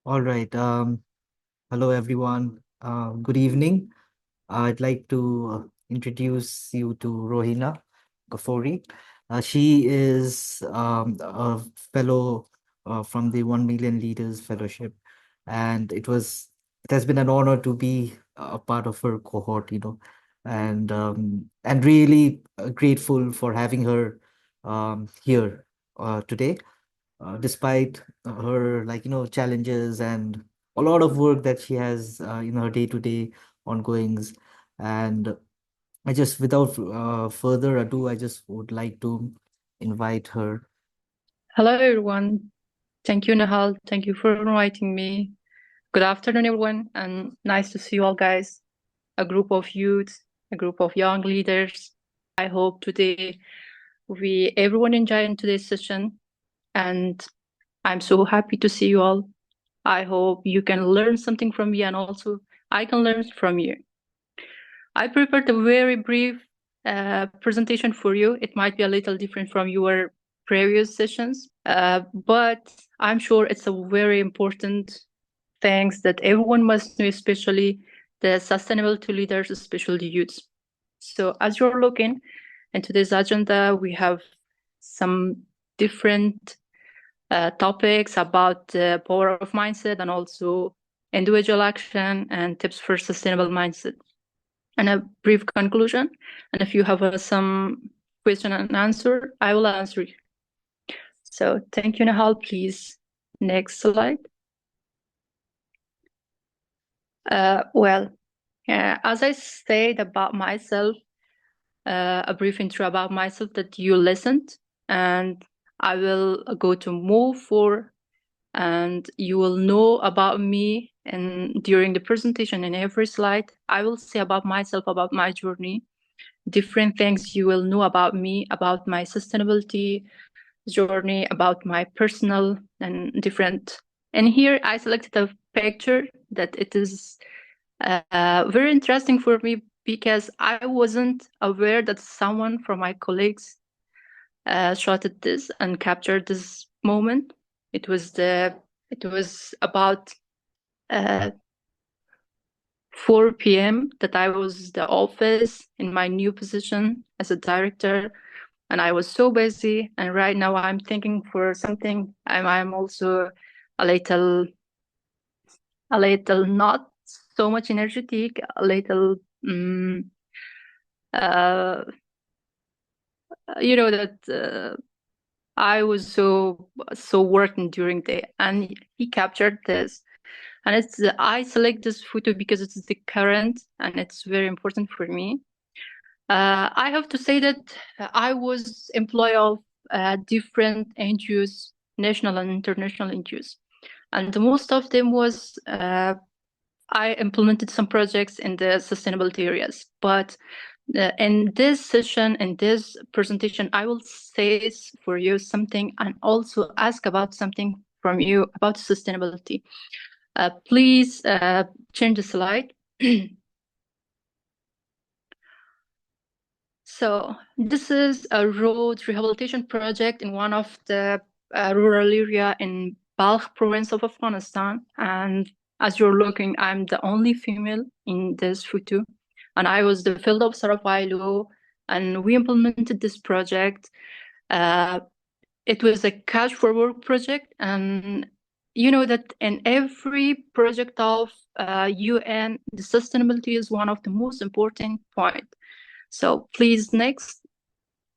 All right. Hello, everyone. Good evening. I'd like to introduce you to Rohina Gafori. She is a fellow from the 1 Million Leaders Fellowship, and it has been an honor to be a part of her cohort, and really grateful for having her here today despite her challenges and a lot of work that she has in her day-to-day ongoings. And I just without further ado, I just would like to invite her. Hello, everyone. Thank you, Nahal. Thank you for inviting me. Good afternoon, everyone, and nice to see you all, guys. A group of youth, a group of young leaders. I hope today everyone enjoying today's session, and I'm so happy to see you all. I hope you can learn something from me, and also I can learn from you. I prepared a very brief presentation for you. It might be a little different from your previous sessions, but I'm sure it's a very important things that everyone must know, especially the sustainability leaders, especially youths. So as you're looking into this agenda, we have some different topics about the power of mindset and also individual action and tips for sustainable mindset and a brief conclusion. And if you have some question and answer, I will answer you. So thank you, Nahal. Please, next slide. As I said about myself, a brief intro about myself that you listened, and I will go to move forward, and you will know about me. And during the presentation, in every slide, I will say about myself, about my journey, different things you will know about me, about my sustainability journey, about my personal and different. And here I selected a picture that it is very interesting for me because I wasn't aware that someone from my colleagues shot at this and captured this moment. It was about uh, 4 p.m. that I was the office in my new position as a director, and I was so busy. And right now I'm thinking for something. I'm also a little not so much energetic, a little uh, that I was so working during the day, and he captured this. And I select this photo because it's the current and it's very important for me. I have to say that I was employee of different NGOs, national and international NGOs, and most of them was I implemented some projects in the sustainability areas. But in this session, in this presentation, I will say for you something and also ask about something from you about sustainability. Please change the slide. So this is a road rehabilitation project in one of the rural area in Balkh province of Afghanistan. And as you're looking, I'm the only female in this photo. And I was the field officer of ILO, and we implemented this project. It was a cash for work project. And you know that in every project of UN, the sustainability is one of the most important points. So please, next,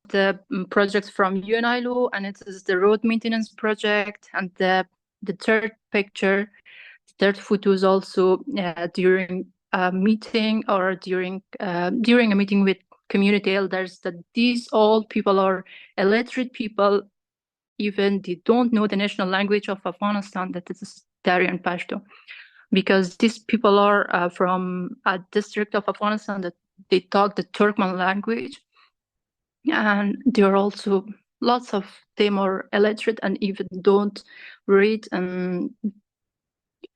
the projects from UNILO, and it is the road maintenance project. And the third picture, the third photo is also during a meeting or during a meeting with community elders, that these all people are illiterate people, even they don't know the national language of Afghanistan, that is Dari and Pashto, because these people are from a district of Afghanistan that they talk the Turkmen language, and there are also lots of them are illiterate and even don't read, and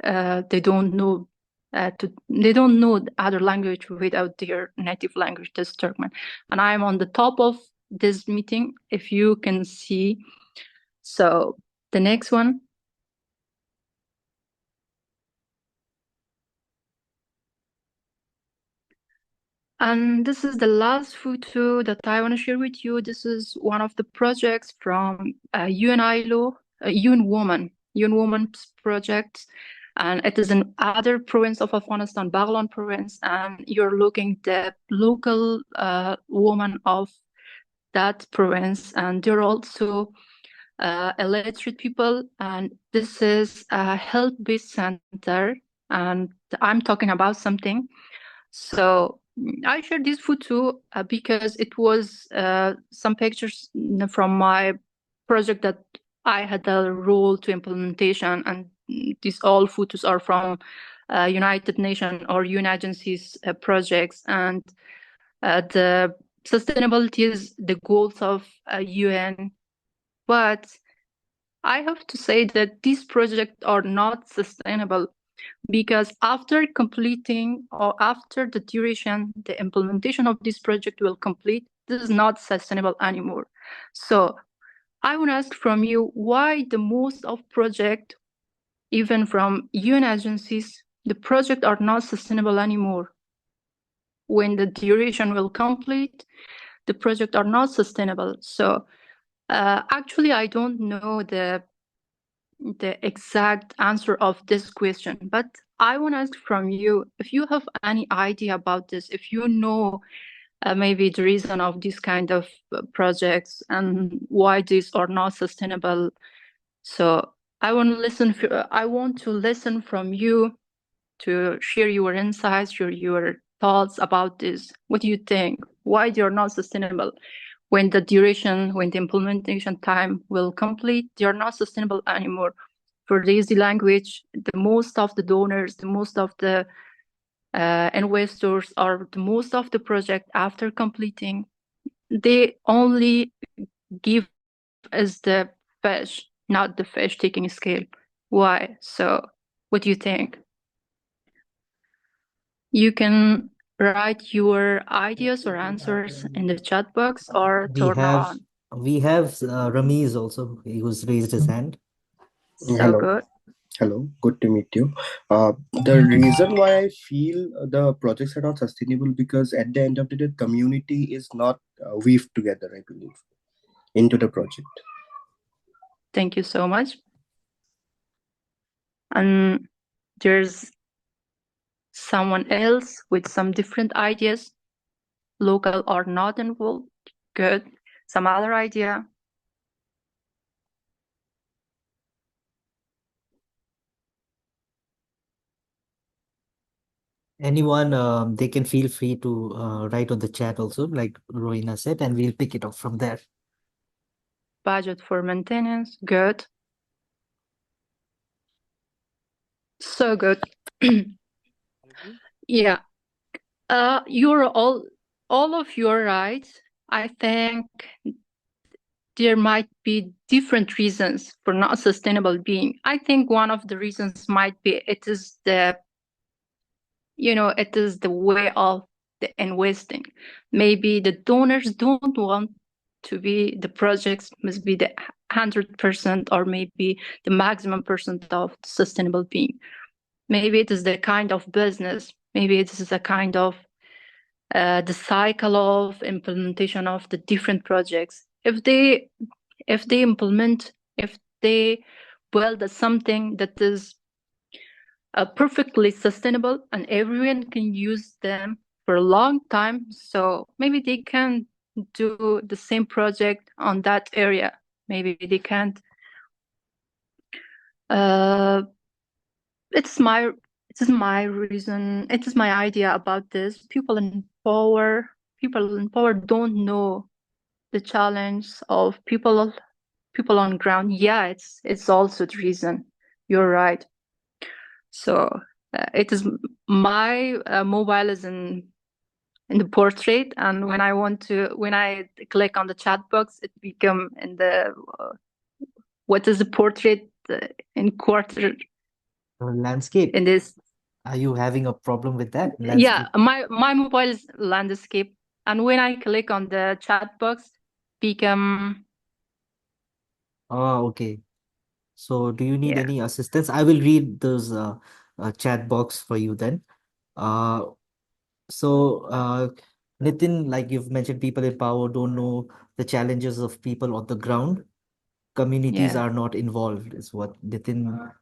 they don't know they don't know the other language without their native language, this Turkmen. And I'm on the top of this meeting, if you can see. So the next one. And this is the last photo that I want to share with you. This is one of the projects from UNILO, UN Women's project. And it is in other province of Afghanistan, Baghlan province. And you're looking the local woman of that province. And they're also illiterate people. And this is a health-based center. And I'm talking about something. So I shared this photo because it was some pictures from my project that I had a role to implementation, and these all photos are from United Nations or UN agencies projects, and the sustainability is the goals of UN. But I have to say that these projects are not sustainable because after completing or after the duration, the implementation of this project will complete, this is not sustainable anymore. So I want to ask from you why the most of project, even from UN agencies, the project are not sustainable anymore. When the duration will complete, the project are not sustainable. So actually, I don't know the exact answer of this question, but I want to ask from you if you have any idea about this, if you know maybe the reason of this kind of projects and why these are not sustainable. So I want to listen from you to share your insights, your thoughts about this. What do you think? Why they are not sustainable? When the duration, when the implementation time will complete, they are not sustainable anymore. For the easy language, the most of the donors, the most of the investors, or the most of the project after completing, they only give us the fish, not the fish taking scale. Why? So, what do you think? You can write your ideas or answers in the chat box or We turn have on. we have Ramiz also, who's raised his hand. So Hello, good. hello, good to meet you. The reason why I feel the projects are not sustainable because at the end of the day, community is not weaved together, I believe, into the project. Thank you so much. And there's someone else with some different ideas, local or not involved. Good. Some other idea. Anyone, they can feel free to write on the chat also, like Rohina said, and we'll pick it up from there. Budget for maintenance. Good. So good. Yeah. You're all of you are right. I think there might be different reasons for not sustainable being. I think one of the reasons might be it is the way of the investing. Maybe the donors don't want to be the projects must be the 100% or maybe the maximum percent of sustainable being. Maybe it is the kind of business. Maybe it is a kind of the cycle of implementation of the different projects. If they implement, if they build something that is perfectly sustainable and everyone can use them for a long time, so maybe they can do the same project on that area. Maybe they can't. Uh, it's my reason. It is my idea about this. People in power don't know the challenge of people on ground. Yeah, it's also the reason. You're right. So it is my mobile is in the portrait, and when I click on the chat box, it become in the what is the portrait in quarter Landscape. in this. Are you having a problem with that Yeah, landscape? my mobile is landscape, and when I click on the chat box, become Oh, okay. So, do you need yeah. any assistance? I will read those chat box for you then. Uh, so, Nitin, like you've mentioned, people in power don't know the challenges of people on the ground. Communities Yeah. are not involved, is what Nitin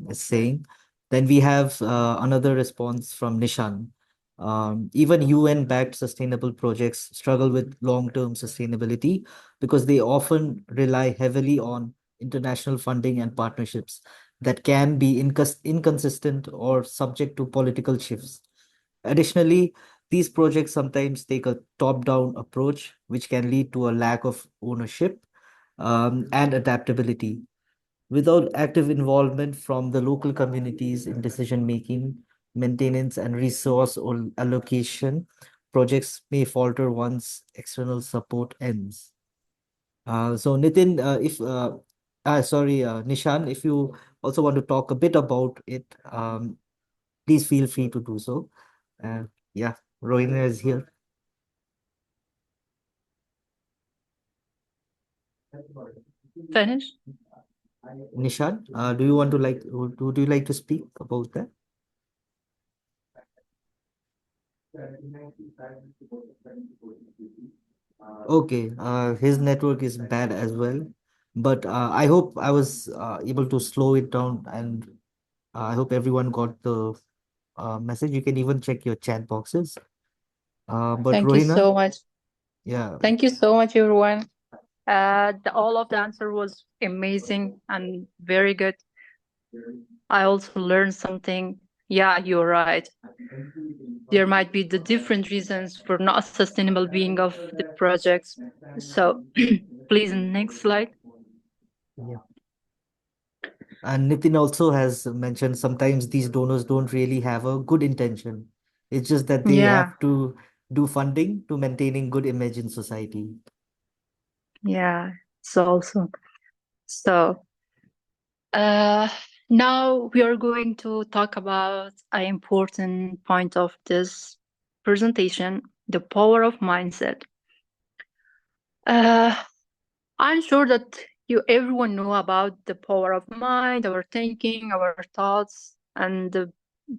is saying. Then we have another response from Nishan. Even UN-backed sustainable projects struggle with long-term sustainability because they often rely heavily on international funding and partnerships that can be inconsistent or subject to political shifts. Additionally, these projects sometimes take a top-down approach, which can lead to a lack of ownership and adaptability. Without active involvement from the local communities in decision making, maintenance, and resource or allocation, projects may falter once external support ends. So, Nitin, Nishan, if you also want to talk a bit about it, please feel free to do so. Uh, yeah, Rohina is here. Finish? Nishan, do you want to would you like to speak about that? Okay, his network is bad as well, but I hope I was able to slow it down, and I hope everyone got the message. You can even check your chat boxes. But Thank you Rohina, so much. yeah, Thank you so much, everyone. All of the answer was amazing and very good. I also learned something. Yeah, you're right. There might be the different reasons for not sustainable being of the projects. So please, next slide. yeah. And Nitin also has mentioned sometimes these donors don't really have a good intention. It's just that they Yeah, have to do funding to maintaining good image in society. yeah. It's also so. Uh, Now we are going to talk about an important point of this presentation: the power of mindset. Uh, I'm sure that you everyone know about the power of mind, our thinking, our thoughts, and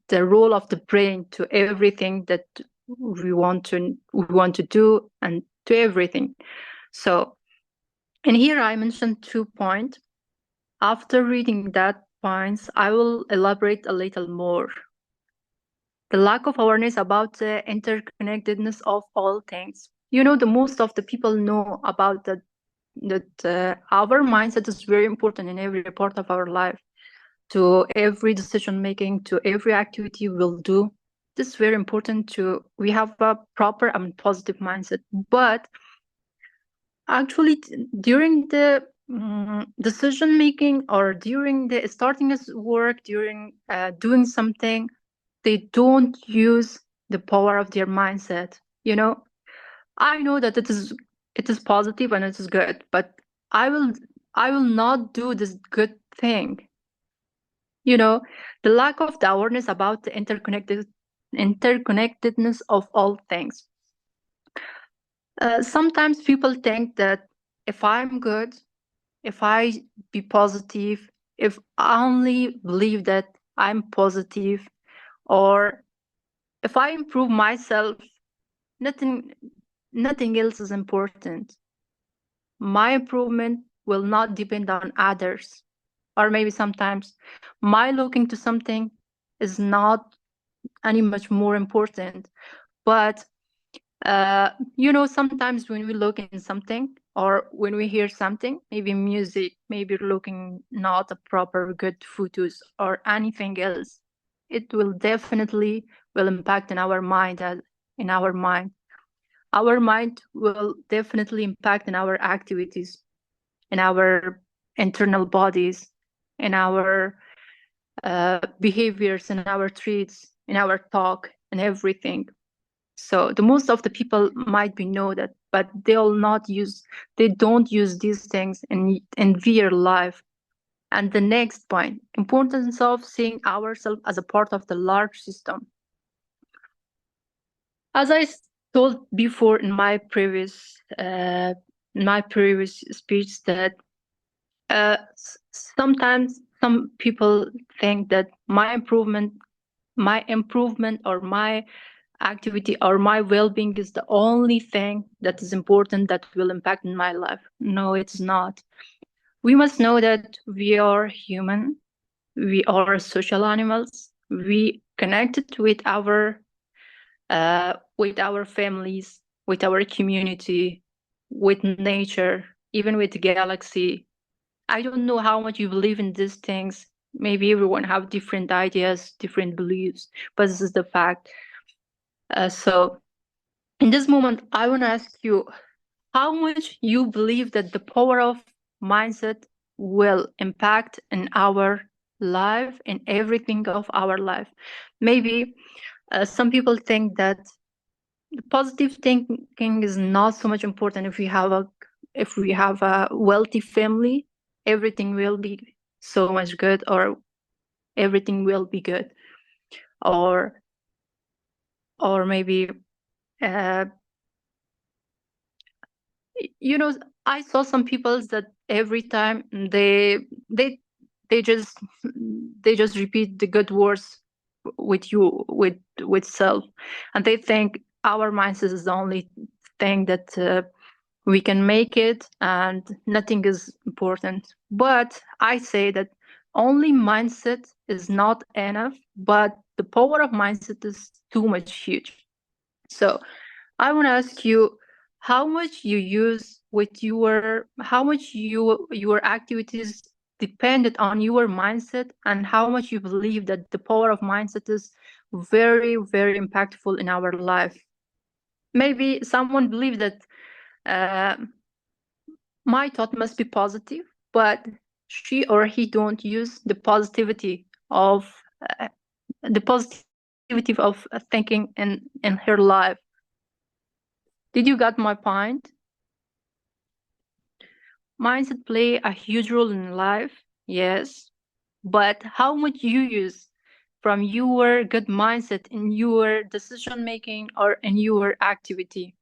the role of the brain to everything that we want to do and to everything. So, and here I mentioned 2 points. After reading that points, I will elaborate a little more. The lack of awareness about the interconnectedness of all things. The most of the people know about that our mindset is very important in every part of our life, to every decision making, to every activity we'll do. This is very important to we have a proper and positive mindset. But actually, during the decision making, or during the starting his work, during doing something, they don't use the power of their mindset. I know that it is positive and it is good, but I will I will not do this good thing. You know, the lack of the awareness about the interconnectedness of all things. Sometimes people think that if I'm good, if I be positive, if I only believe that I'm positive, or if I improve myself, nothing nothing else is important. My improvement will not depend on others. Or maybe sometimes my looking to something is not any much more important. But sometimes when we look in something, or when we hear something, maybe music, maybe looking not a proper good photos or anything else, it will definitely will impact in our mind. In our mind will definitely impact in our activities, in our internal bodies, in our behaviors, in our traits, in our talk, and everything. So the most of the people might be know that, but they don't use these things in their life. And the next point, importance of seeing ourselves as a part of the large system. As I told before in my previous speech, that sometimes some people think that my improvement or my activity or my well-being is the only thing that is important that will impact in my life. No, it's not. We must know that we are human. We are social animals. We connected with our families, with our community, with nature, even with the galaxy. I don't know how much you believe in these things. Maybe everyone have different ideas, different beliefs, but this is the fact. So in this moment, I want to ask you how much you believe that the power of mindset will impact in our life, in everything of our life. Maybe some people think that positive thinking is not so much important. If we have a wealthy family, everything will be so much good, or everything will be good, or maybe uh, you know, I saw some people that every time they they just they just repeat the good words with you with self, and they think our mindset is the only thing that we can make it, and nothing is important. But I say that only mindset is not enough, but the power of mindset is too much huge. So I want to ask you how much you use with how much your activities depended on your mindset, and how much you believe that the power of mindset is very, very impactful in our life. Maybe someone believes that uh, my thought must be positive, but she or he don't use uh, the positivity of thinking in her life. Did you get my point? Mindset play a huge role in life, yes, but how much you use from your good mindset in your decision making or in your activity?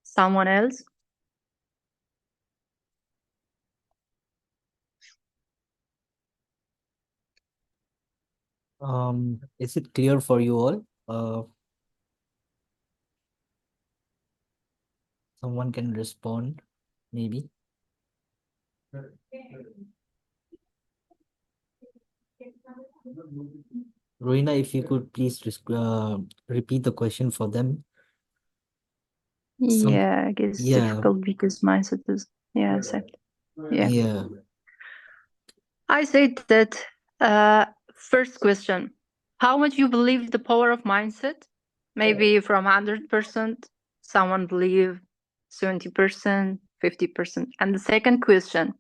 Someone else? Is it clear for you all? Someone can respond, maybe. Rohina, if you could please repeat the question for them. Yeah, I guess it's Yeah, difficult because mindset is, yeah, set. Yeah. yeah. I said that first question, how much you believe the power of mindset? Maybe from 100%, someone believe 70%, 50%. And the second question,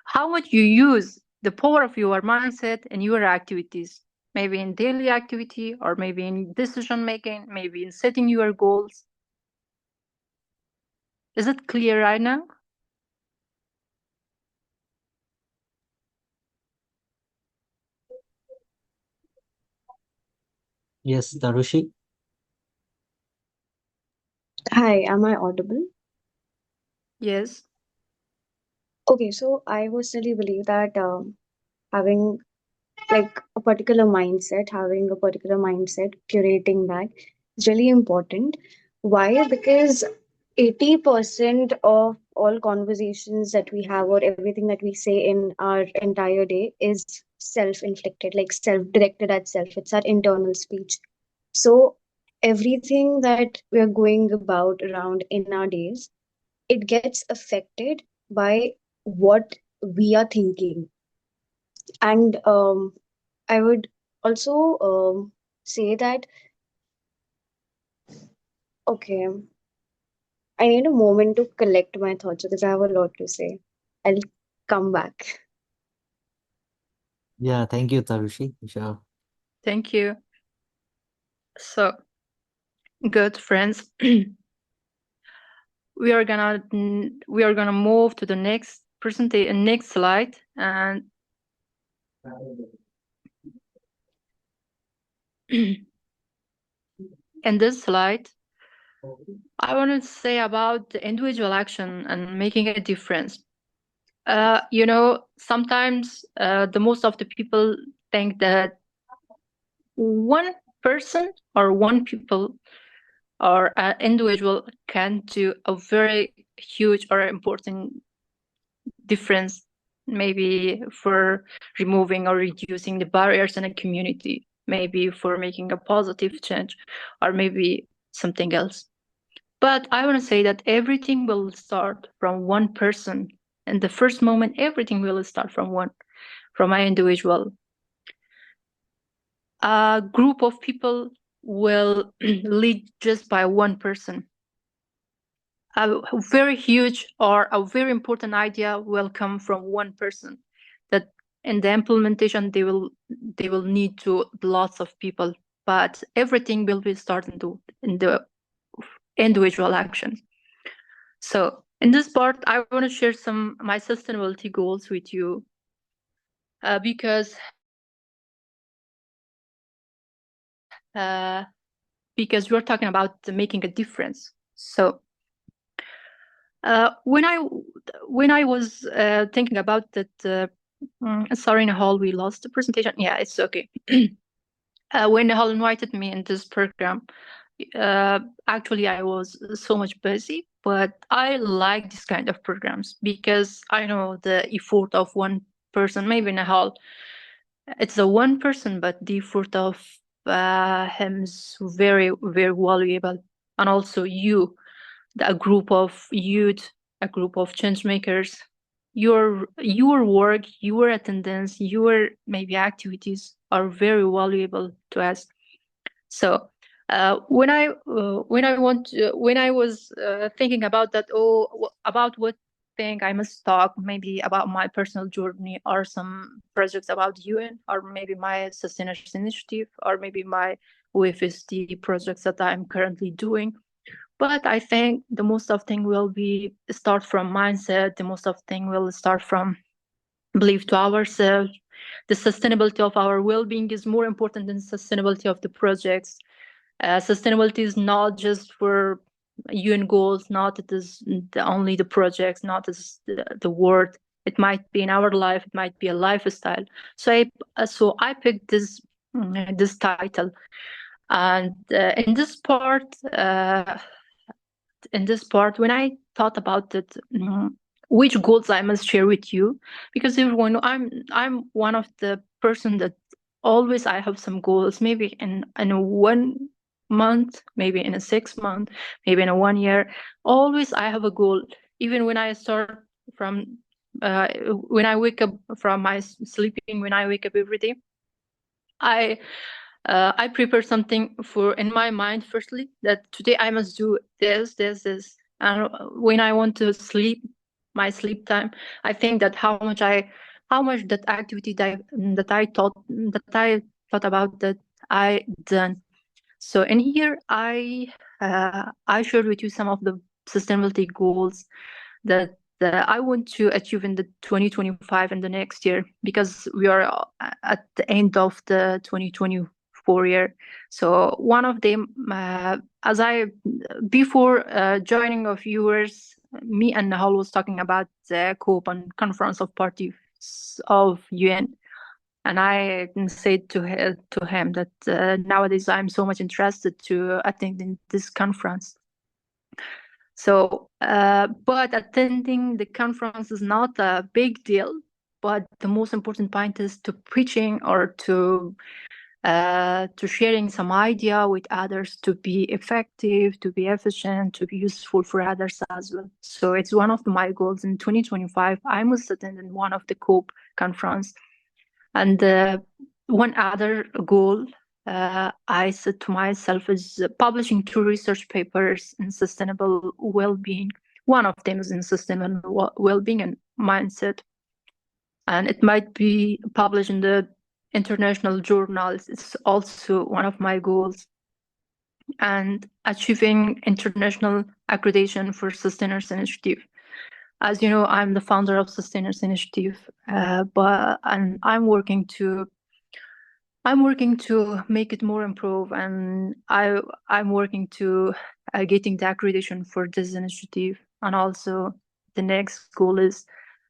how much you use the power of your mindset in your activities? Maybe in daily activity, or maybe in decision making, maybe in setting your goals. Is it clear right now? Yes, Darushi. Hi, am I audible? Yes. Okay, so I personally believe that having like a particular mindset, having a particular mindset, curating that is really important. Why? Because 80% of all conversations that we have, or everything that we say in our entire day, is self-inflicted, like self-directed at self. It's our internal speech. So everything that we're going about around in our days, it gets affected by what we are thinking. And I would also say that, okay, I need a moment to collect my thoughts because I have a lot to say. I'll come back. Yeah, thank you, Darushi. Sure. Thank you. So, good friends. we are gonna move to the next presentation, next slide, and in this slide I want to say about the individual action and making a difference. Sometimes the most of the people think that one person or one people or an individual can do a very huge or important difference, maybe for removing or reducing the barriers in a community, maybe for making a positive change, or maybe something else. But I want to say that everything will start from one person. In the first moment, everything will start from my individual. A group of people will lead just by one person. A very huge or a very important idea will come from one person. That in the implementation they will need to lots of people, but everything will be started in the individual action. So in this part, I want to share some my sustainability goals with you, because we're talking about making a difference. So when I was thinking about that, sorry, Nahal, we lost the presentation. Yeah, it's okay. When Nahal invited me in this program, actually I was so much busy, but I like this kind of programs because I know the effort of one person. Maybe Nahal, it's a one person, but the effort of him is very, very valuable. And also you, a group of youth, a group of change makers, your work, your attendance, your maybe activities are very valuable to us. So when I was thinking about that, about what thing I must talk, maybe about my personal journey or some projects about UN, or maybe my sustainability initiative, or maybe my WFSD projects that I'm currently doing. But I think the most of thing will be start from mindset. The most of thing will start from belief to ourselves. The sustainability of our well-being is more important than sustainability of the projects. Sustainability is not just for UN goals, not it is only the projects, not as the word. It might be in our life. It might be a lifestyle. So I picked this title, and in this part, when I thought about it, which goals I must share with you, because everyone, I'm one of the person that always I have some goals, maybe in a 1 month, maybe in a 6 month, maybe in a 1 year. Always I have a goal, even when I start from when I wake up from my sleeping, when I wake up every day, I prepare something for in my mind. Firstly, that today I must do this, and when I want to sleep, my sleep time, I think that how much that activity that I thought about that I done. So in here, I shared with you some of the sustainability goals that I want to achieve in the 2025 and the next year, because we are at the end of the 2024 year. So one of them, as I before joining of viewers, me and Nahal was talking about the COP and Conference of Parties of UN. And I said to him that nowadays I'm so much interested to attend in this conference. So, but attending the conference is not a big deal. But the most important point is to preaching or to sharing some idea with others, to be effective, to be efficient, to be useful for others as well. So it's one of my goals in 2025. I must attend in one of the COP conference. And one other goal I set to myself is publishing 2 research papers in sustainable well-being. One of them is in sustainable well-being and mindset, and it might be published in the international journals. It's also one of my goals. And achieving international accreditation for Sustainers Initiative. As you know, I'm the founder of Sustainers Initiative, and I'm working to I'm working to make it more improve, and I'm working to getting the accreditation for this initiative, and also the next goal is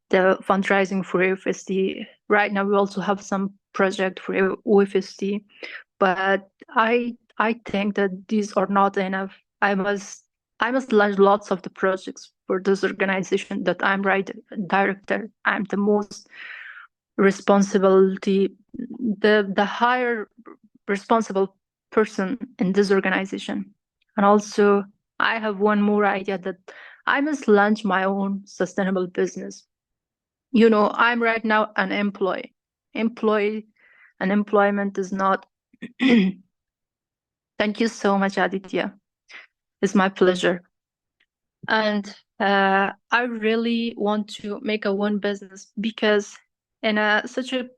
the fundraising for UFST. Right now, we also have some project for UFST, but I think that these are not enough. I must launch lots of the projects for this organization that I'm right director. I'm the most responsibility, the higher responsible person in this organization. And also, I have one more idea that I must launch my own sustainable business. I'm right now an employee. Employee and employment is not. Thank you so much, Aditya. It's my pleasure. And I really want to make a one business because in such a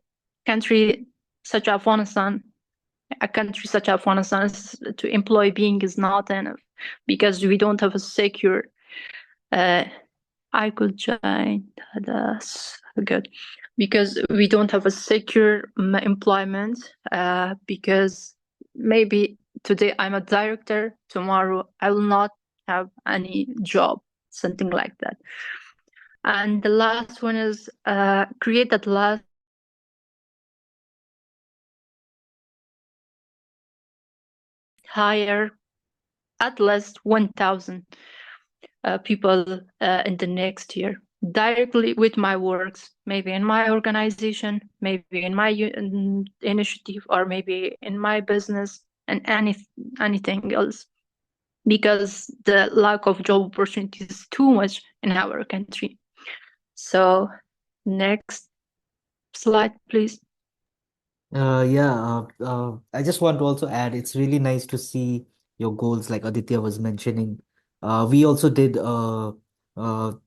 country such Afghanistan, to employ being is not enough because we don't have a secure. I could join that's good because we don't have a secure employment. Because maybe today I'm a director, tomorrow I will not have any job, something like that. And the last one is create at last hire at least 1,000 people in the next year directly with my works, maybe in my organization, maybe in my initiative, or maybe in my business, and anything else, because the lack of job opportunities is too much in our country. So next slide, please. I just want to also add, it's really nice to see your goals, like Aditya was mentioning. We also did a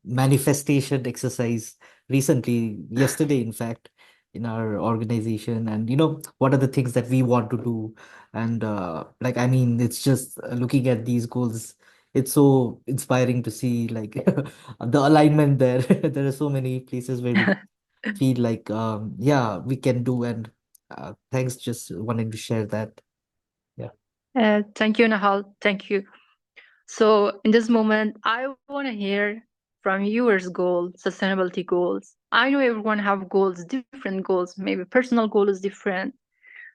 manifestation exercise recently, yesterday, in fact, in our organization. And what are the things that we want to do? And I mean, it's just looking at these goals, it's so inspiring to see like the alignment there. There are so many places where we feel like, yeah, we can do. And thanks, just wanting to share that. Yeah. Thank you, Nahal. Thank you. So in this moment, I want to hear from yours goals, sustainability goals. I know everyone have goals, different goals. Maybe personal goal is different.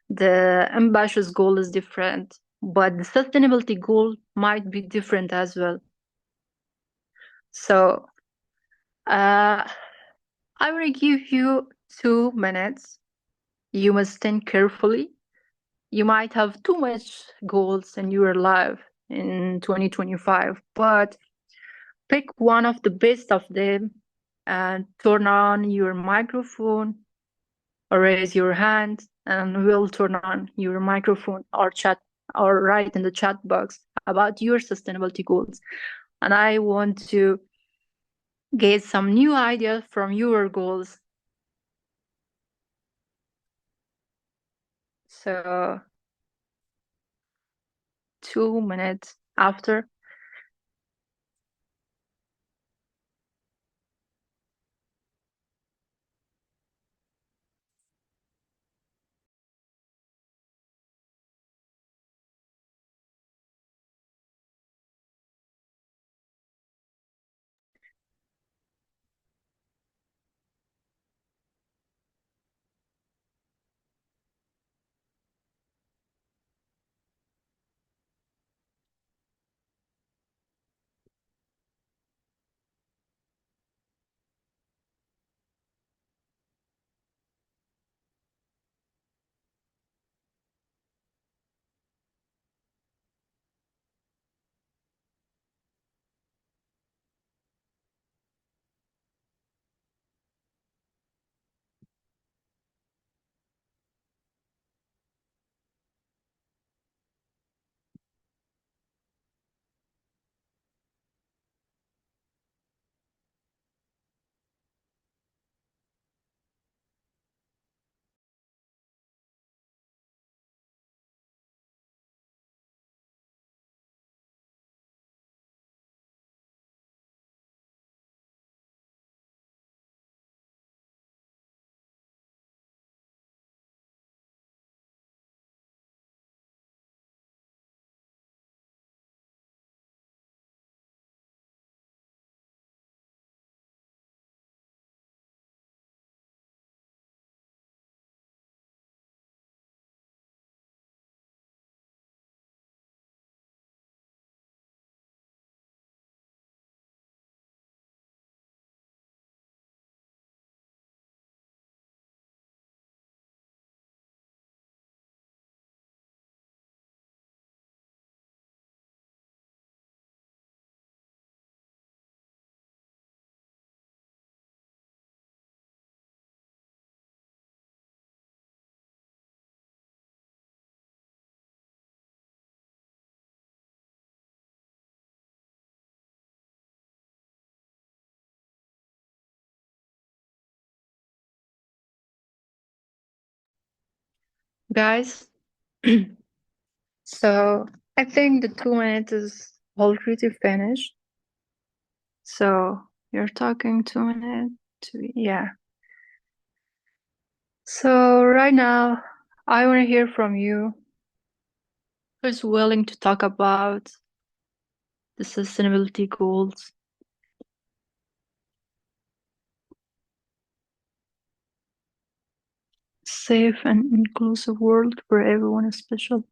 The ambitious goal is different, but the sustainability goal might be different as well. So I will give you 2 minutes. You must think carefully. You might have too much goals in your life in 2025, but pick one of the best of them and turn on your microphone or raise your hand, and we'll turn on your microphone or chat or write in the chat box about your sustainability goals. And I want to get some new ideas from your goals. So 2 minutes after. Guys, so I think the 2 minutes is already finished. So you're talking 2 minutes. Yeah. So right now, I want to hear from you. Who's willing to talk about the sustainability goals? Safe and inclusive world where everyone is special.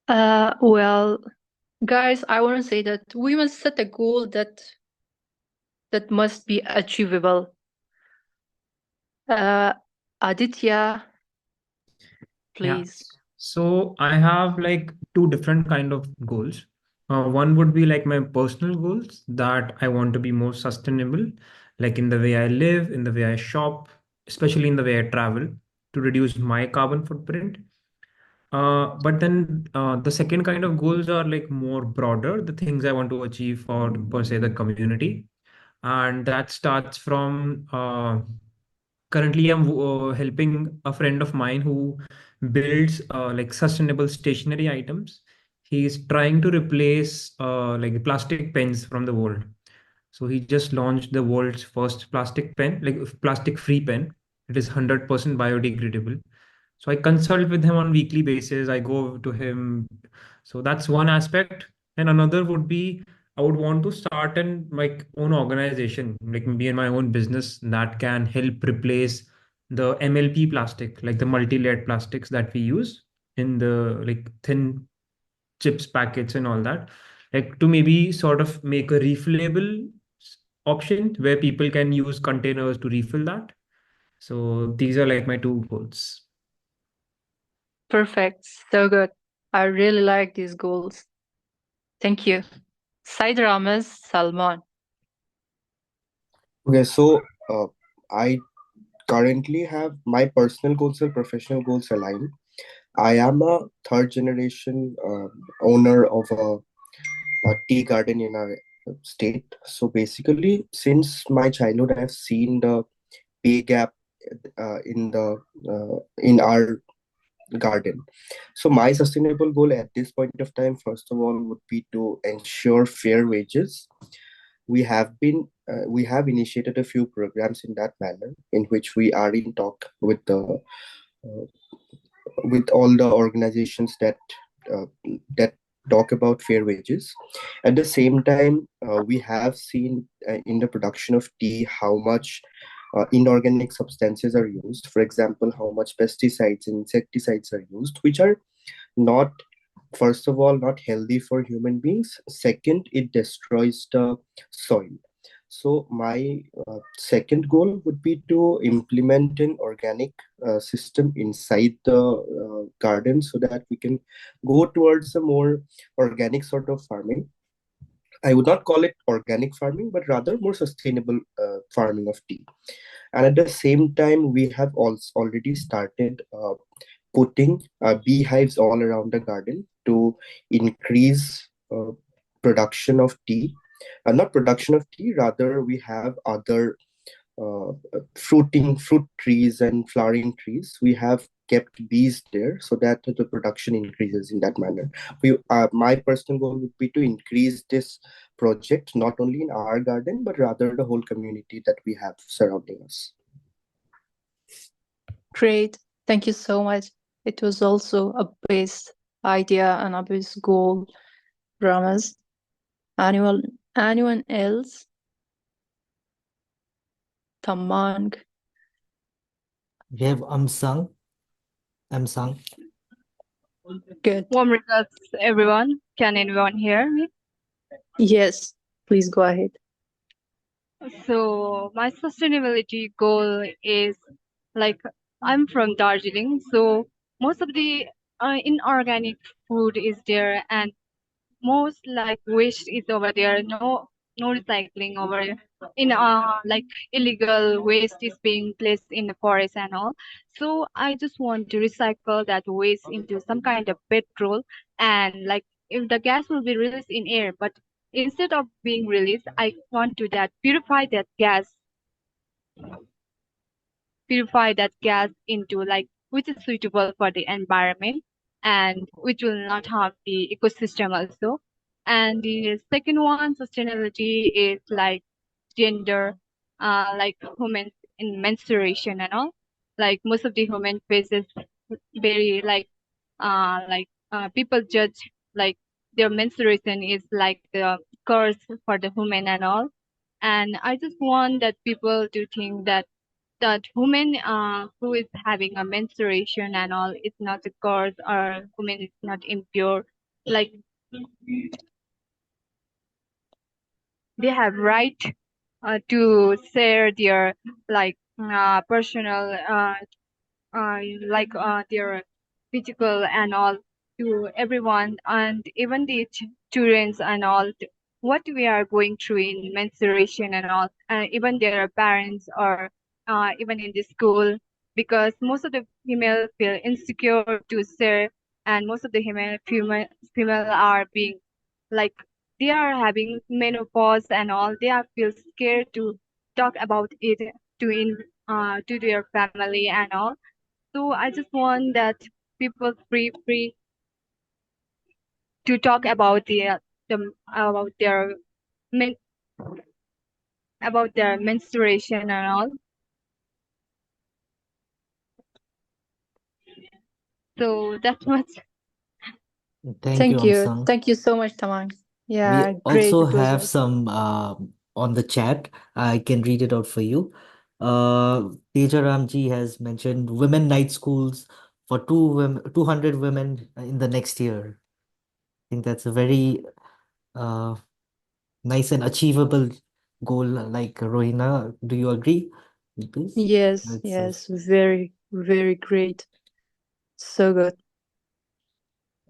Well, guys, I want to say that we must set a goal that must be achievable. Aditya, Yeah. please. So I have like two different kind of goals. One would be like my personal goals that I want to be more sustainable, like in the way I live, in the way I shop, especially in the way I travel to reduce my carbon footprint. But then the second kind of goals are like more broader, the things I want to achieve for per se the community, and that starts from currently I'm helping a friend of mine who builds like sustainable stationery items. He's trying to replace like plastic pens from the world. So he just launched the world's first plastic pen, like plastic free pen. It is 100% biodegradable. So I consult with him on weekly basis. I go to him. So that's one aspect. And another would be I would want to start in my own organization, like maybe in my own business that can help replace the MLP plastic, like the multi-layered plastics that we use in the like thin chips packets and all that. Like to maybe sort of make a refillable option where people can use containers to refill that. So these are like my two goals. Perfect. So good. I really like these goals. Thank you. Said Ramez Salman. Okay, so I currently have my personal goals and professional goals aligned. I am a third generation owner of a tea garden in our state. So basically, since my childhood, I have seen the pay gap in our garden. So my sustainable goal at this point of time, first of all, would be to ensure fair wages. We have initiated a few programs in that manner, in which we are in talk uh, with all the organizations uh, that talk about fair wages. At the same time, we have seen in the production of tea how much inorganic substances are used. For example, how much pesticides and insecticides are used, which are not, first of all, not healthy for human beings. Second, it destroys the soil. So my second goal would be to implement an organic system inside the garden so that we can go towards a more organic sort of farming. I would not call it organic farming, but rather more sustainable farming of tea. And at the same time, we have also already started putting beehives all around the garden to increase production of tea. Not production of tea, rather we have other fruit trees and flowering trees. We have kept bees there so that the production increases in that manner. My personal goal would be to increase this project not only in our garden but rather the whole community that we have surrounding us. Great. Thank you so much. It was also a base idea and a base goal, Ramez. Anyone else? Tamang. We have Amsang. Good. Warm regards, everyone. Can anyone hear me? Yes, please go ahead. So, my sustainability goal is like I'm from Darjeeling, so most of the inorganic food is there, and most like waste is over there. No recycling over here. In like illegal waste is being placed in the forest and all. So I just want to recycle that waste into some kind of petrol, and like if the gas will be released in air, but instead of being released, I want to that purify that gas into like which is suitable for the environment and which will not harm the ecosystem also. And the second one, sustainability is like gender, like women in menstruation and all. Like most of the women faces very people judge like their menstruation is like the curse for the woman and all. And I just want that people to think that woman who is having a menstruation and all is not a curse or woman is not impure. Like they have right to share their like personal their physical and all to everyone and even the students and all what we are going through in menstruation and all even their parents or even in the school because most of the female feel insecure to share and most of the female are being like they are having menopause and all they are feel scared to talk about it to their family and all so I just want that people free to talk about the about men about their menstruation and all. So that's what. Thank you, Amsang. Thank you so much, Tamang. We Yeah, also great have project. some on the chat. I can read it out for you. Teja Ramji has mentioned women night schools for 200 women in the next year. I think that's a very uh, nice and achievable goal. Like Rohina, do you agree with this? Yes, It's yes, very, very great. So good.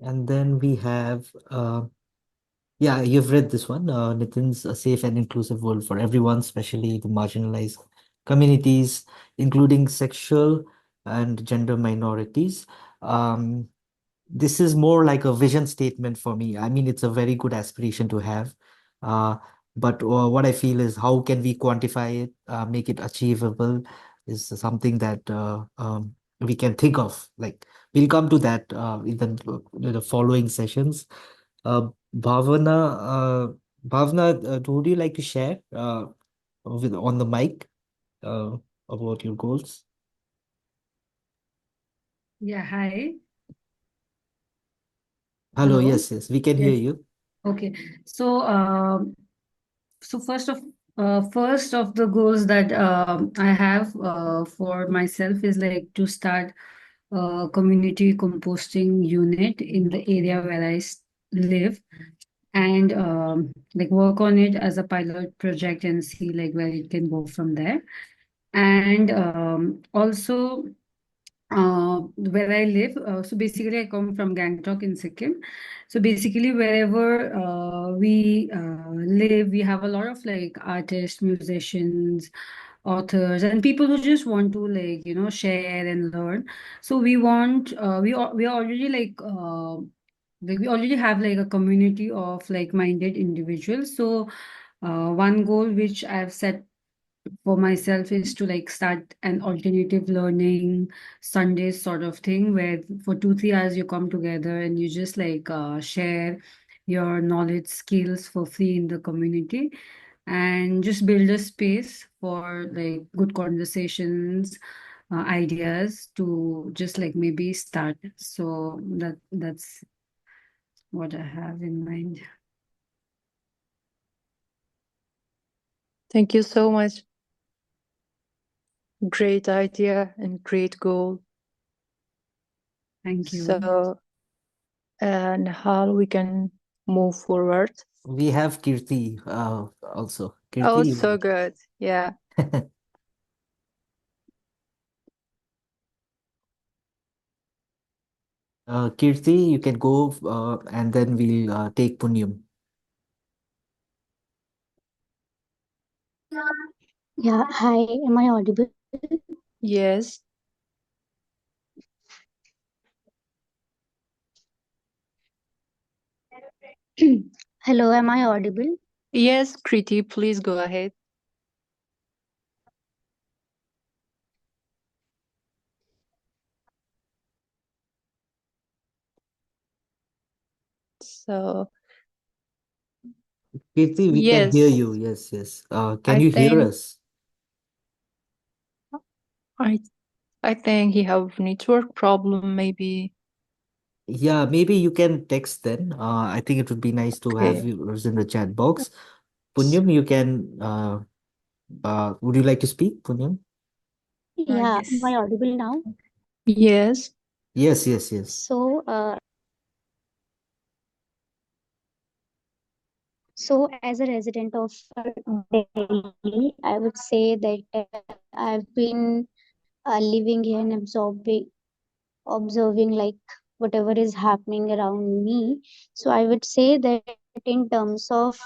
and then we have yeah, you've read this one. Nitin's A Safe and Inclusive World for Everyone, especially the marginalized communities, including sexual and gender minorities. Um, this is more like a vision statement for me. I mean, it's a very good aspiration to have. Uh, but what I feel is how can we quantify it, make it achievable is something that we can think of. Like we'll come to that in the following sessions. Uh, Bhavana, would you like to share on the mic uh, about your goals? Yeah, hi. Hello, Hello. yes, yes, we can hear Yes. you. Okay. So, so first of the goals that I have for myself is like to start a community composting unit in the area where live and like work on it as a pilot project and see like where it can go from there. And also where I live. So basically, I come from Gangtok in Sikkim. So basically, wherever we live, we have a lot of like artists, musicians, authors, and people who just want to like share and learn. So we want we are already like we already have like a community of like-minded individuals. So one goal which I've set for myself is to like start an alternative learning Sundays sort of thing where for 2 3 hours you come together and you just like share your knowledge skills for free in the community and just build a space for like good conversations ideas to just like maybe start. So that's what I have in mind. Thank you so much. Great idea and great goal. Thank you. So, and how we can move forward. We have Kirti also. Oh, Kirti, so good. Yeah. Kirti, you can go and then we'll take Punyam. Yeah, hi, am I audible? Yes. Hello, am I audible? Yes, Kriti, please go ahead. So, Kirti, we can hear yes, you. Yes, yes. Can I you hear think us? I I think he have network problem maybe. Yeah, maybe you can text then. I think it would be nice to have Okay. yours in the chat box. Punyam, you can. Would you like to speak, Punyam? Yeah, am I Yes. audible now? Yes. Yes, yes, yes. So as a resident of Delhi, I would say that I've been living here and observing like whatever is happening around me. So I would say that in terms of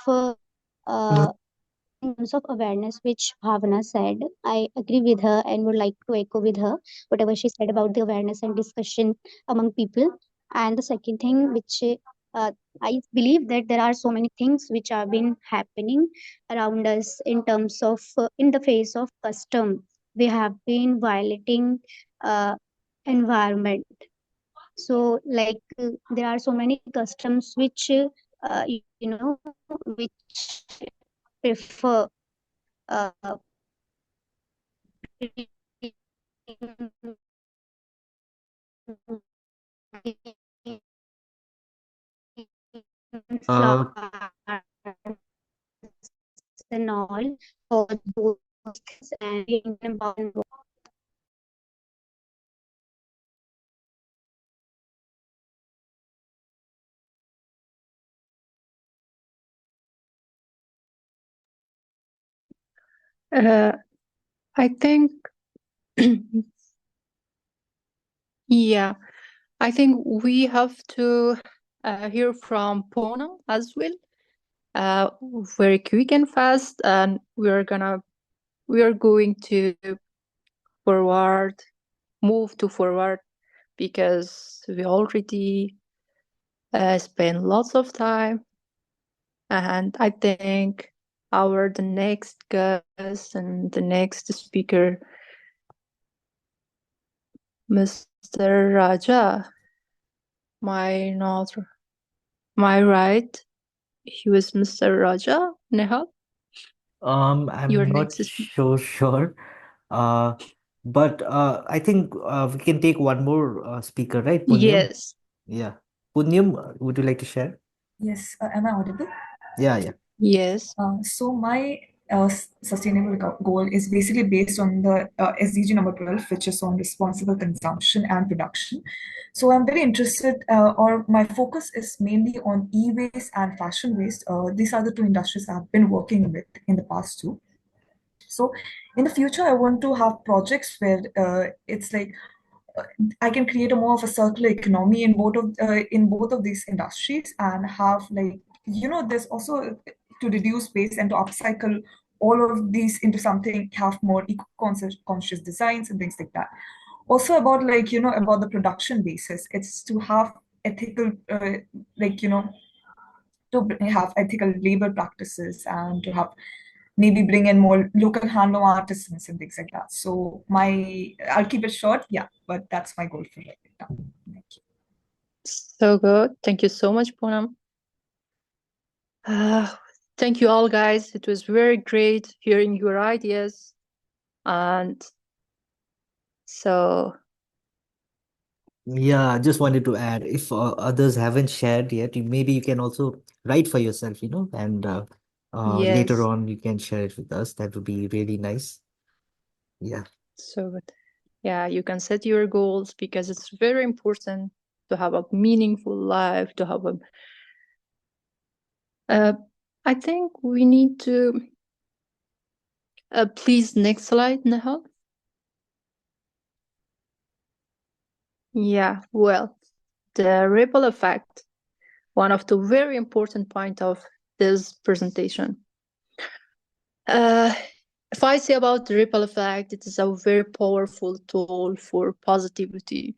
in terms of awareness, which Bhavana said, I agree with her and would like to echo with her whatever she said about the awareness and discussion among people. And the second thing, which I believe that there are so many things which have been happening around us in terms of in the face of custom. We have been violating environment. So like there are so many customs which which prefer Uh, flowers and all for those things and being about Uh, I think yeah, I think we have to hear from Pona as well. Very quick and fast, and we are going to forward, move to forward because we already spent lots of time, and I think the next guest and the next speaker, Mr. Raja, my right? He was Mr. Raja Nehal. Your I'm not next sure. Uh, but I think we can take one more speaker, right? Punyam? Yes. Yeah. Punyam, would you like to share? Yes. Am I audible? Yeah, yeah. Yes. So my sustainable goal is basically based on the SDG number 12, which is on responsible consumption and production. So I'm very interested, or my focus is mainly on e-waste and fashion waste. These are the two industries I've been working with in the past too. So in the future, I want to have projects where it's like uh, I can create a more of a circular economy in both of these industries and have like there's also to reduce waste and to upcycle all of these into something have more eco-conscious designs and things like that. Also about like about the production basis, it's to have ethical like to have ethical labor practices and to have maybe bring in more local handloom artisans and things like that. So I'll keep it short, yeah, but that's my goal for right now. Thank you. So good. Thank you so much, Poonam. Thank you all, guys. It was very great hearing your ideas. And so, Yeah, I just wanted to add, if others haven't shared yet, maybe you can also write for yourself, and later yes, on you can share it with us. That would be really nice. Yeah. so good. Yeah, you can set your goals because it's very important to have a meaningful life, to have I think we need to, please, next slide, Nehal. Yeah, well, the ripple effect, one of the very important point of this presentation. If I say about the ripple effect, it is a very powerful tool for positivity,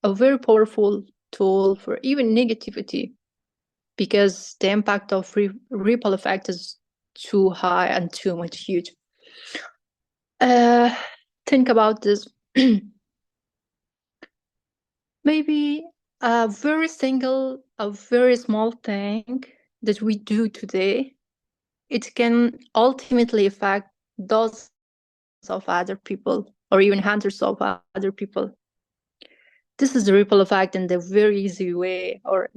a very powerful tool for even negativity, because the impact of ripple effect is too high and too much huge. Think about this. Maybe a very small thing that we do today, it can ultimately affect dozens of other people, or even hundreds of other people. This is the ripple effect in the very easy way, or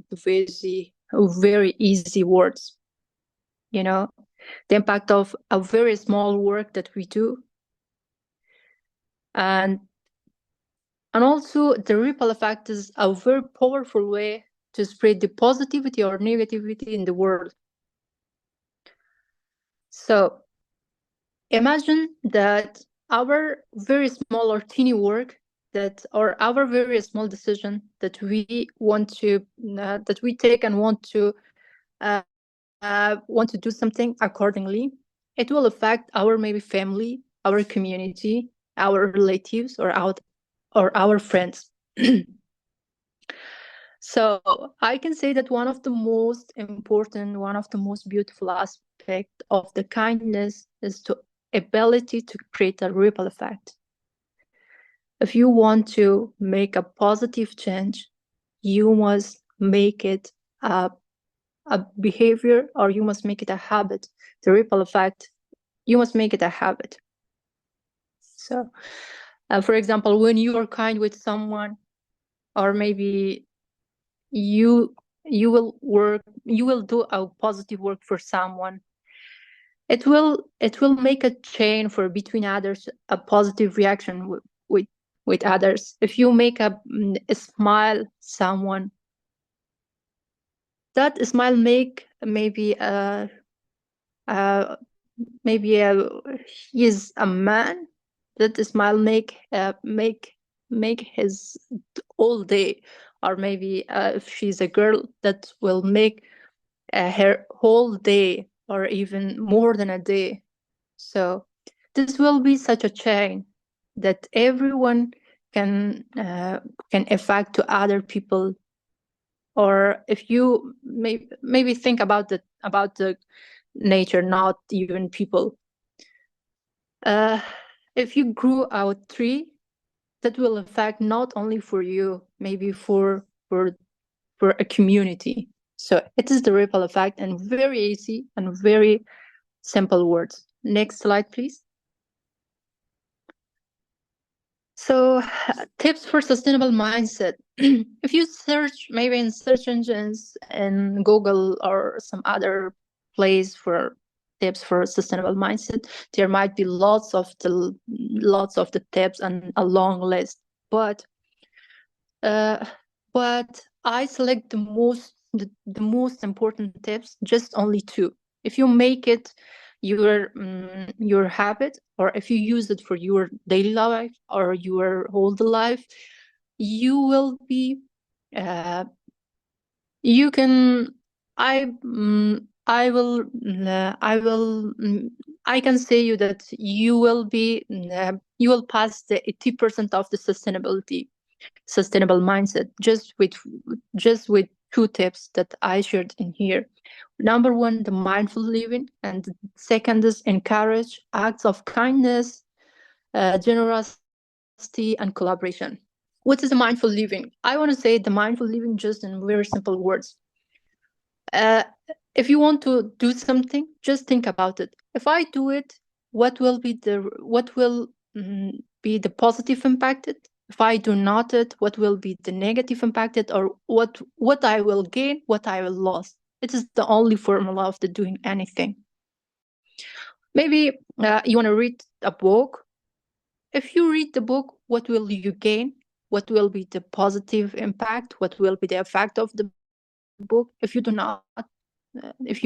very easy words. You know, the impact of a very small work that we do, and also the ripple effect is a very powerful way to spread the positivity or negativity in the world. So imagine that our very small or teeny work or our very small decision that we want to that we take and want to do something accordingly, it will affect our maybe family, our community, our relatives, or our friends. So I can say that one of the most important, one of the most beautiful aspects of the kindness is the ability to create a ripple effect. If you want to make a positive change, you must make it a behavior, or you must make it a habit. The ripple effect, you must make it a habit. So, for example, when you are kind with someone, or maybe you will do a positive work for someone, it will make a chain for between others, a positive reaction with others. If you make a smile someone, that smile make maybe he is a man, that smile make his all day, or maybe if she's a girl, that will make her whole day, or even more than a day. So this will be such a chain that everyone can affect to other people. Or if you maybe think about the nature, not even people. If you grew a tree, that will affect not only for you, maybe for a community. So it is the ripple effect, and very easy and very simple words. Next slide, please. So tips for sustainable mindset. If you search maybe in search engines in Google or some other place for tips for sustainable mindset, there might be lots of the tips and a long list. But I select the most important tips, just only 2. If you make it your habit, or if you use it for your daily life or your whole life, you will be you can I can say you that you will pass the 80% of the sustainable mindset just with 2 tips that I shared in here. Number 1, the mindful living, and second is encourage acts of kindness, generosity, and collaboration. What is the mindful living? I want to say the mindful living just in very simple words. If you want to do something, just think about it. If I do it, what will be the positive impacted? If I do not it, what will be the negative impacted, or what I will gain, what I will lose? It is the only formula of the doing anything. Maybe you want to read a book. If you read the book, what will you gain? What will be the positive impact? What will be the effect of the book? If you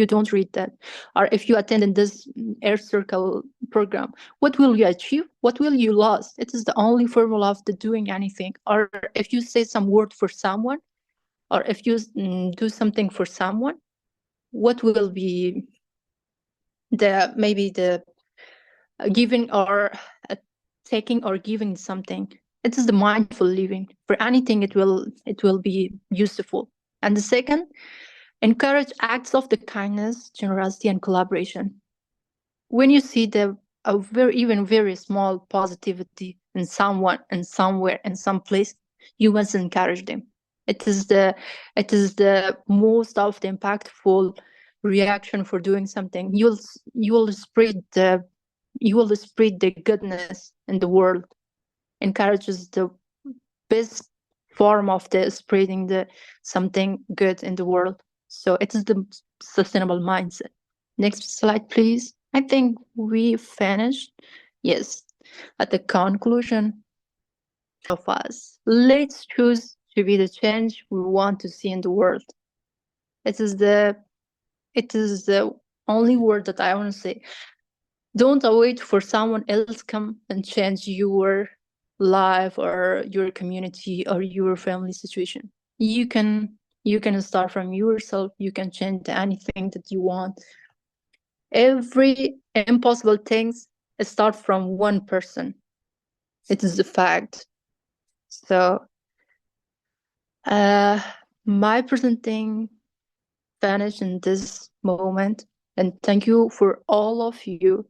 don't read that, or if you attend in this Air Circle program, what will you achieve? What will you lose? It is the only formula of the doing anything. Or if you say some word for someone, or if you do something for someone, what will be the giving or taking or giving something? It is the mindful living. For anything, it will be useful. And the second, Encourage acts of the kindness, generosity, and collaboration. When you see even very small positivity in someone, in somewhere, in some place, you must encourage them. It is the most of the impactful reaction for doing something. You will spread the goodness in the world. Encourages the best form of the spreading the something good in the world. So it is the sustainable mindset. Next slide, please. I think we finished. Yes. At the conclusion of us, let's choose to be the change we want to see in the world. It is the only word that I want to say. Don't wait for someone else come and change your life or your community or your family situation. You can start from yourself. You can change anything that you want. Every impossible things start from one person. It is a fact. So my presenting finished in this moment, and thank you for all of you.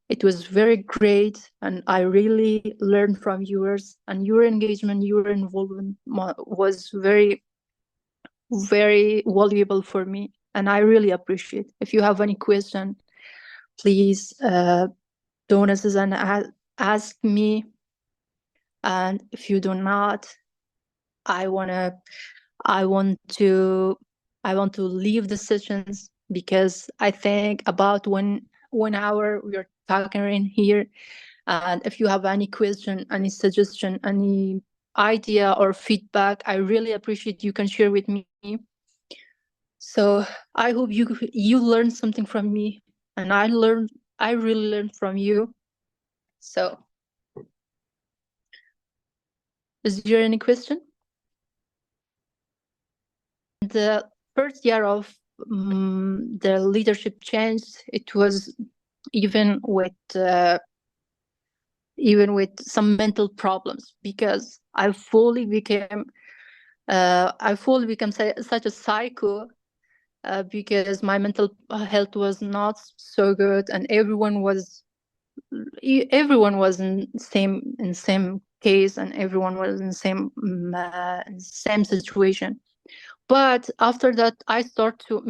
It was very great, and I really learned from yours, and your engagement, your involvement was very, very valuable for me, and I really appreciate. If you have any question, please don't hesitate and ask me. And if you do not, I want to leave the sessions, because I think about 1 hour we are talking in here. And if you have any question, any suggestion, any idea or feedback, I really appreciate you can share with me. So I hope you learned something from me, and I really learned from you. So is there any question? The first year of the leadership change, it was even with some mental problems, because I fully became such a psycho, because my mental health was not so good, and everyone was in same case, and everyone was in same situation. But after that, I start to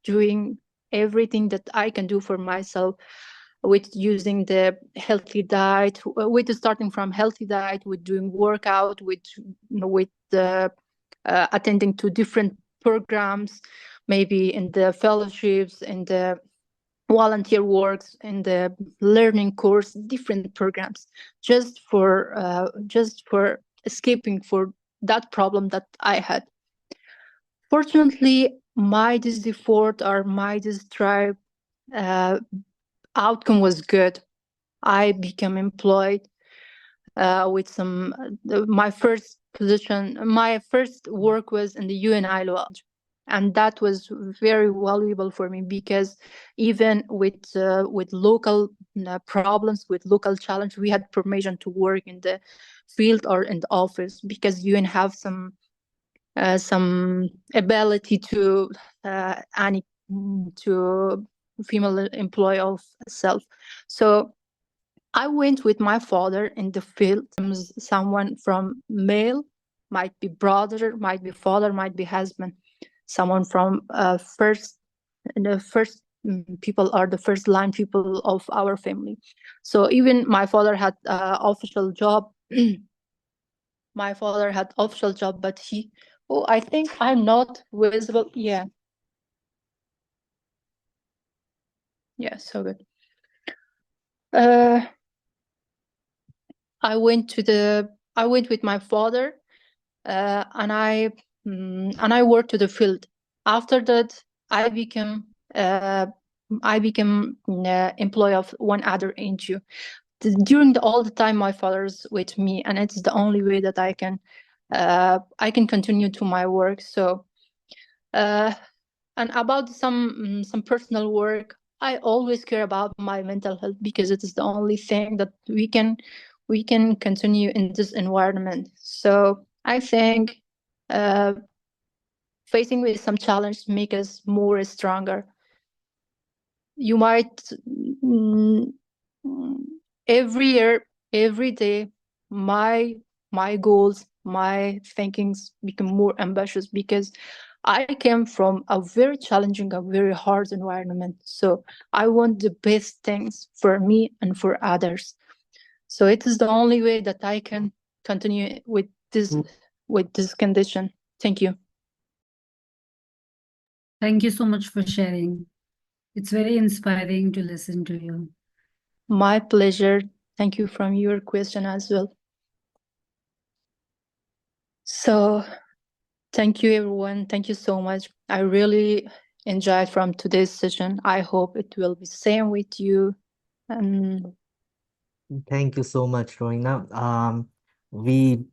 doing everything that I can do for myself, with using the healthy diet, with starting from healthy diet, with doing workout, with attending to different programs, maybe in the fellowships, in the volunteer works, in the learning course, different programs, just for escaping for that problem that I had. Fortunately, my this effort or my this tribe outcome was good. I became employed with some my first position. My first work was in the UNILO, and that was very valuable for me, because even with local problems, with local challenge, we had permission to work in the field or in the office, because UN have some ability to female employee of self. So I went with my father in the field. Someone from male, might be brother, might be father, might be husband. Someone from the first people are the first line people of our family. So even my father had official job. My father had official job, but I think I'm not visible. Yeah. Yeah, so good. I went with my father, and I worked to the field. After that, I became employee of one other NGO. During all the time, my father's with me, and it's the only way that I can continue to my work. So, and about some personal work, I always care about my mental health, because it is the only thing that we can continue in this environment. So I think uh, facing with some challenge make us more stronger. You might mm, every year, every day, my goals, my thinkings become more ambitious because I came from a very challenging, a very hard environment. So I want the best things for me and for others. So it is the only way that I can continue with this condition. Thank you. Thank you so much for sharing. It's very inspiring to listen to you. My pleasure. Thank you from your question as well. So thank you everyone. Thank you so much. I really enjoyed from today's session. I hope it will be same with you. And Thank you so much, Rohina. We